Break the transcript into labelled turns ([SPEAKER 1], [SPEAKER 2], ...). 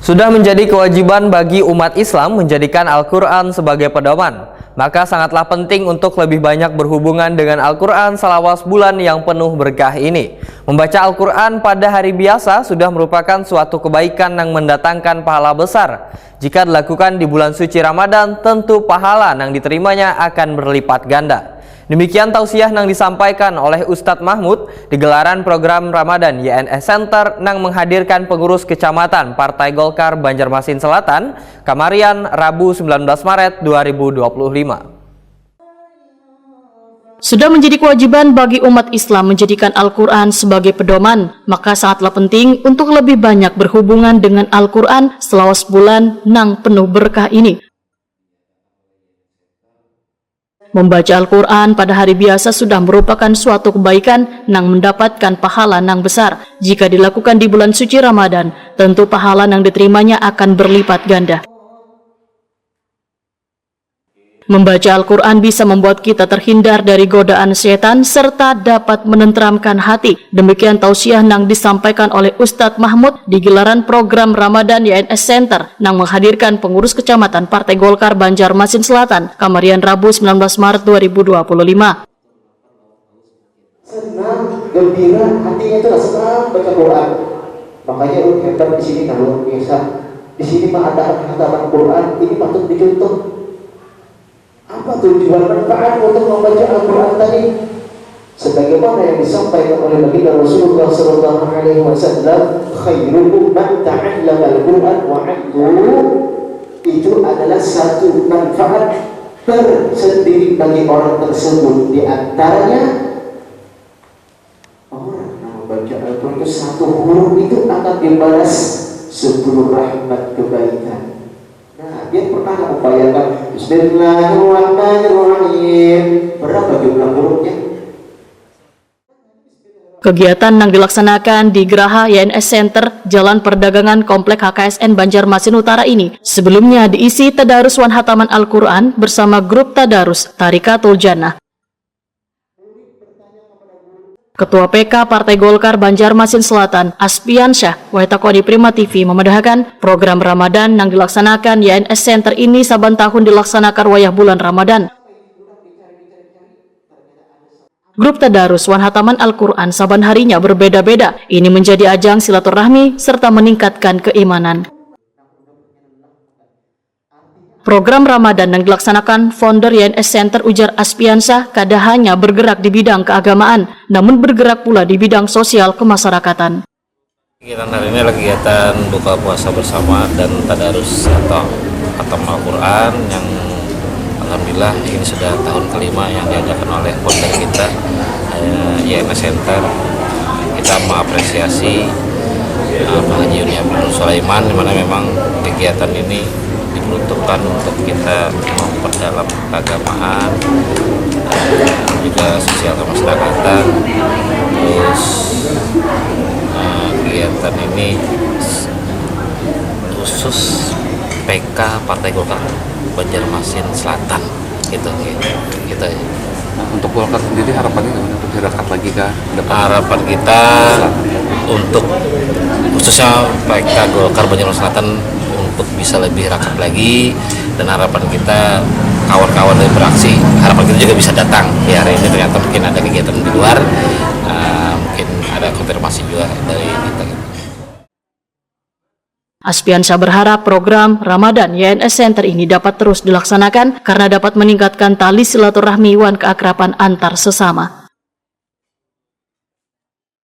[SPEAKER 1] Sudah menjadi kewajiban bagi umat Islam menjadikan Al-Quran sebagai pedoman, maka sangatlah penting untuk lebih banyak berhubungan dengan Al-Quran selawat bulan yang penuh berkah ini. Membaca Al-Quran pada hari biasa sudah merupakan suatu kebaikan yang mendatangkan pahala besar. Jika dilakukan di bulan suci Ramadan, tentu pahala yang diterimanya akan berlipat ganda. Demikian tausiah yang disampaikan oleh Ustadz Mahmud di gelaran program Ramadan YNS Center yang menghadirkan pengurus kecamatan Partai Golkar Banjarmasin Selatan, Kamarian, Rabu 19 Maret 2025.
[SPEAKER 2] Sudah menjadi kewajiban bagi umat Islam menjadikan Al-Quran sebagai pedoman, maka sangatlah penting untuk lebih banyak berhubungan dengan Al-Quran selawat bulan nang penuh berkah ini. Membaca Al-Quran pada hari biasa sudah merupakan suatu kebaikan yang mendapatkan pahala yang besar. Jika dilakukan di bulan suci Ramadan, tentu pahala yang diterimanya akan berlipat ganda. Membaca Al-Quran bisa membuat kita terhindar dari godaan setan serta dapat menenteramkan hati. Demikian tausiah yang disampaikan oleh Ustadz Mahmud di gelaran program Ramadan YNS Center yang menghadirkan pengurus kecamatan Partai Golkar Banjarmasin Selatan, Kamarian, Rabu 19 Maret 2025.
[SPEAKER 3] Senang, gembira, hatinya itu senang baca Quran. Makanya hebat di sini kalau biasa. Di sini mah ada hataman Quran, ini patut dicontoh. Apa tujuan manfaat untuk membaca Al-Quran tadi? Sebagaimana yang disampaikan oleh baginda Rasulullah SAW, khairukum man ta'allama Al-Quran wa 'allamahu. Itu adalah satu manfaat tersendiri bagi orang tersebut. Di antaranya orang yang membaca Al-Quran itu satu huruf itu akan dibalas 10 rahmat kebaikan. Nah, dia pernah membayangkan Bismillahirrahmanirrahim. Berapa jumlah hurufnya?
[SPEAKER 2] Kegiatan yang dilaksanakan di Geraha YNS Center, Jalan Perdagangan Komplek HKSN Banjarmasin Utara ini sebelumnya diisi tadarus wan hataman Al-Quran bersama grup tadarus Tarikatul Jannah. Ketua PK Partai Golkar Banjarmasin Selatan, Aspiansyah Waitakodi Prima TV memedahkan program Ramadan yang dilaksanakan YNS Center ini saban tahun dilaksanakan wayah bulan Ramadan. Grup tadarus wan hataman Al-Quran saban harinya berbeda-beda. Ini menjadi ajang silaturahmi serta meningkatkan keimanan. Program Ramadan yang dilaksanakan founder YNS Center ujar Aspiansyah kada hanya bergerak di bidang keagamaan, namun bergerak pula di bidang sosial kemasyarakatan.
[SPEAKER 4] Kegiatan hari ini adalah kegiatan buka puasa bersama dan tadarus atau khatam Al-Quran yang alhamdulillah ini sudah tahun kelima yang diadakan oleh founder kita YNS Center. Kita mengapresiasi Pak Haji Yuni Abdul Sulaiman, di mana memang kegiatan ini diperuntukkan untuk kita memperdalam keagamaan, juga sosial kemasyarakatan. Terus kegiatan ini khusus PK Partai Golkar Banjarmasin Selatan gitu ya.
[SPEAKER 5] Untuk Golkar sendiri harapannya untuk diangkat lagi kah?
[SPEAKER 4] Harapan kita untuk khususnya PK Golkar Banjarmasin Selatan untuk bisa lebih rakyat lagi, dan harapan kita kawan-kawan yang beraksi, harapan kita juga bisa datang di hari ini. Ternyata mungkin ada kegiatan di luar, mungkin ada konfirmasi juga dari kita.
[SPEAKER 2] Aspiansyah berharap program Ramadan YNS Center ini dapat terus dilaksanakan karena dapat meningkatkan tali silaturahmi wan keakraban antar sesama.